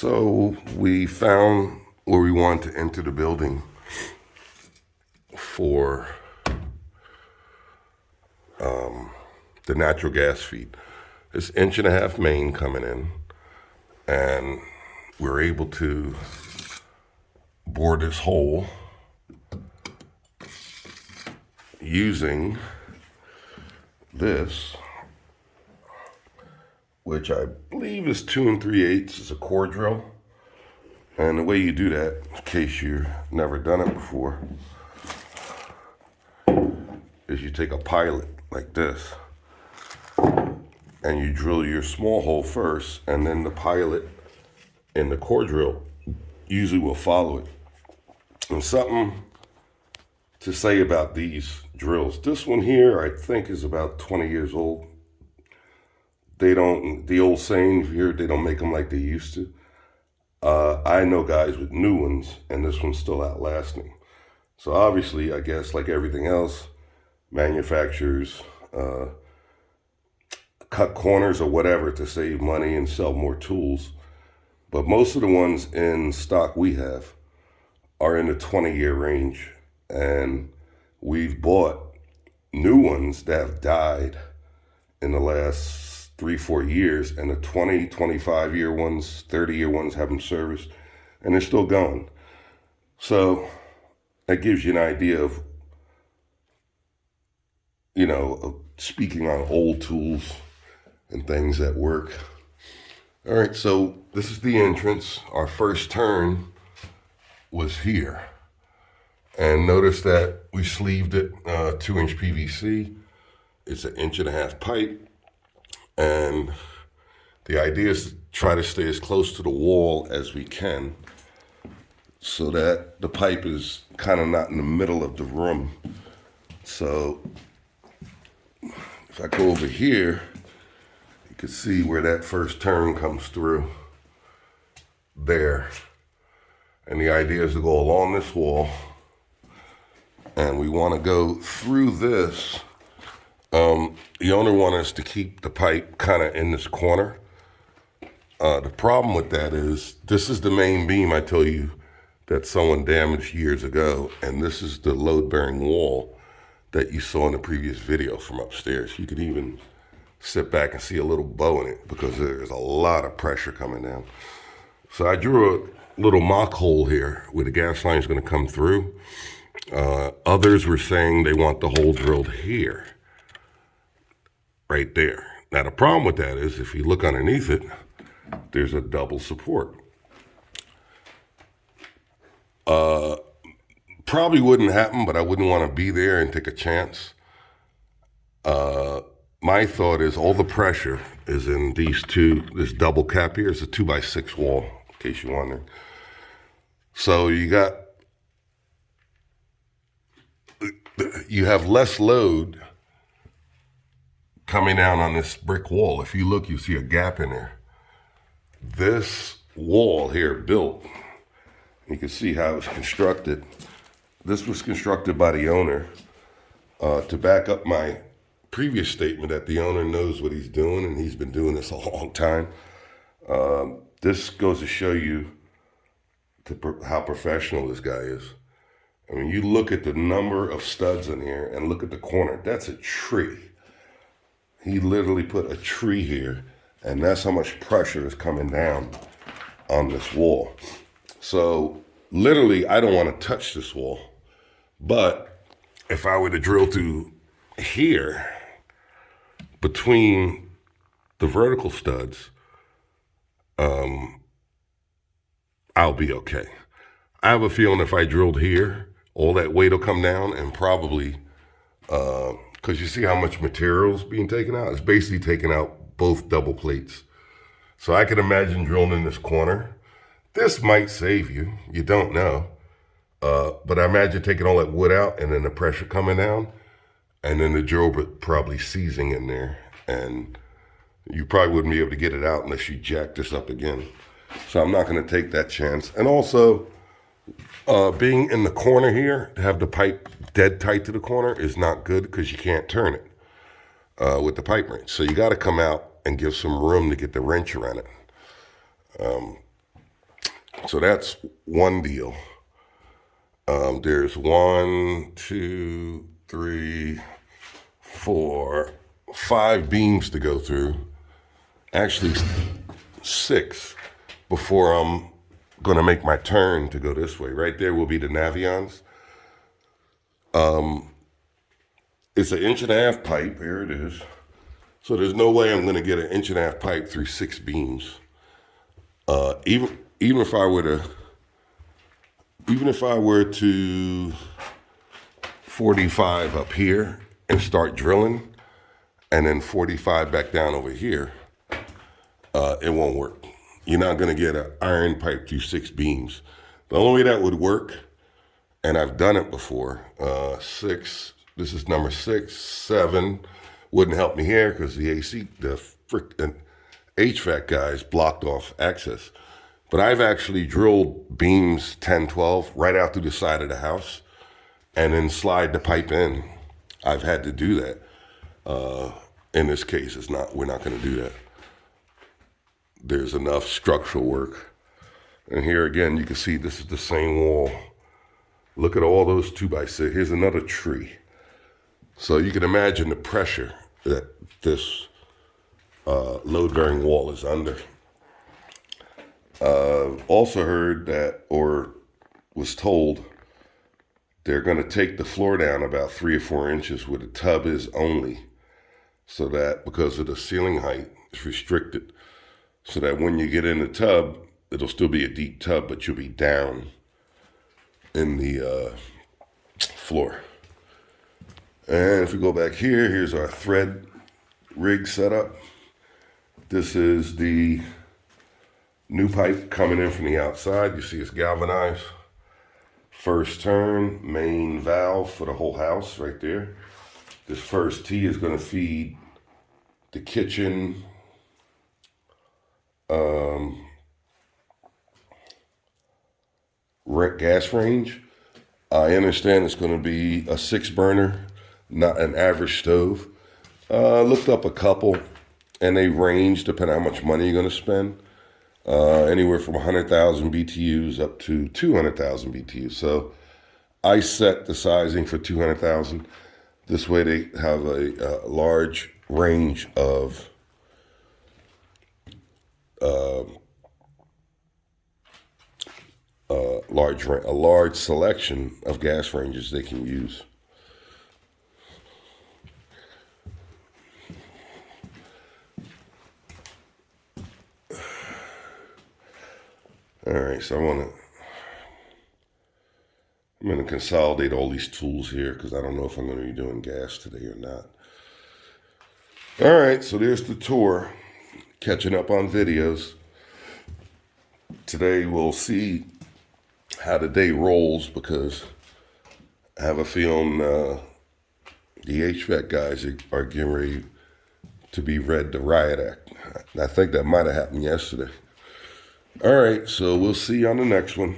So we found where we wanted to enter the building for the natural gas feed. This 1.5 inch main coming in, and we're able to bore this hole using this, which I believe is 2 3/8. It's a core drill. And the way you do that, in case you've never done it before, is you take a pilot like this and you drill your small hole first, and then the pilot and the core drill usually will follow it. And something to say about these drills. This one here, I think, is about 20 years old. The old saying here, they don't make them like they used to. I know guys with new ones, and this one's still outlasting. So obviously, I guess like everything else, manufacturers cut corners or whatever to save money and sell more tools. But most of the ones in stock we have are in the 20-year range. And we've bought new ones that have died in the last 3-4 years, and the 20, 25-year ones, 30-year ones haven't serviced, and they're still going. So that gives you an idea of, speaking on old tools and things that work. All right, so this is the entrance. Our first turn was here. And notice that we sleeved it 2-inch PVC. It's an 1.5 inch pipe. And the idea is to try to stay as close to the wall as we can so that the pipe is kind of not in the middle of the room. So if I go over here, you can see where that first turn comes through there. And the idea is to go along this wall, and we want to go through this. The owner wanted us to keep the pipe kind of in this corner. The problem with that is this is the main beam I tell you that someone damaged years ago, and this is the load-bearing wall that you saw in the previous video from upstairs. You could even sit back and see a little bow in it because there's a lot of pressure coming down. So I drew a little mock hole here where the gas line is going to come through. Others were saying they want the hole drilled here, right there. Now the problem with that is if you look underneath it, there's a double support. Probably wouldn't happen, but I wouldn't want to be there and take a chance. My thought is all the pressure is in this double cap here. It's a 2x6 wall, in case you're wondering. So you have less load coming down on this brick wall. If you look, you see a gap in there. This wall here built, you can see how it's constructed. This was constructed by the owner to back up my previous statement that the owner knows what he's doing, and he's been doing this a long time. This goes to show you how professional this guy is. I mean, you look at the number of studs in here and look at the corner. That's a tree. He literally put a tree here, and that's how much pressure is coming down on this wall. So literally, I don't want to touch this wall. But if I were to drill through here, between the vertical studs, I'll be okay. I have a feeling if I drilled here, all that weight will come down, and probably, because you see how much material's being taken out? It's basically taking out both double plates. So I can imagine drilling in this corner. This might save you. You don't know. But I imagine taking all that wood out and then the pressure coming down, and then the drill probably seizing in there. And you probably wouldn't be able to get it out unless you jack this up again. So I'm not going to take that chance. And also, being in the corner here, to have the pipe dead tight to the corner is not good because you can't turn it with the pipe wrench. So you got to come out and give some room to get the wrench around it. So that's one deal. There's 1, 2, 3, 4, 5 beams to go through. Actually, 6 before I'm going to make my turn to go this way. Right there will be the Navions. It's an 1.5-inch pipe. Here it is. So there's no way I'm going to get an 1.5-inch pipe through 6 beams. Even if I were to 45 up here and start drilling, and then 45 back down over here, it won't work. You're not going to get an iron pipe through 6 beams. The only way that would work, and I've done it before, 6. This is number 6, 7. Wouldn't help me here because the HVAC guys blocked off access. But I've actually drilled beams 10, 12 right out through the side of the house and then slide the pipe in. I've had to do that. In this case, we're not going to do that. There's enough structural work. And here again, you can see this is the same wall. Look at all those 2x6. Here's another tree. So you can imagine the pressure that this load-bearing wall is under. Also heard that, or was told, they're going to take the floor down about 3 or 4 inches where the tub is only, so that because of the ceiling height, it's restricted, so that when you get in the tub, it'll still be a deep tub, but you'll be down in the floor. And if we go back here, here's our thread rig setup. This is the new pipe coming in from the outside. You see it's galvanized. First turn, main valve for the whole house right there. This first T is going to feed the kitchen, gas range. I understand it's going to be a 6-burner, not an average stove. Looked up a couple, and they range depending on how much money you're going to spend. Anywhere from 100,000 BTUs up to 200,000 BTUs. So I set the sizing for 200,000. This way they have a large range of a large selection of gas ranges they can use. All right, so I'm going to consolidate all these tools here because I don't know if I'm going to be doing gas today or not. All right, so there's the tour, catching up on videos. Today we'll see how the day rolls because I have a feeling the HVAC guys are getting ready to be read the riot act. I think that might have happened yesterday. All right, so we'll see you on the next one.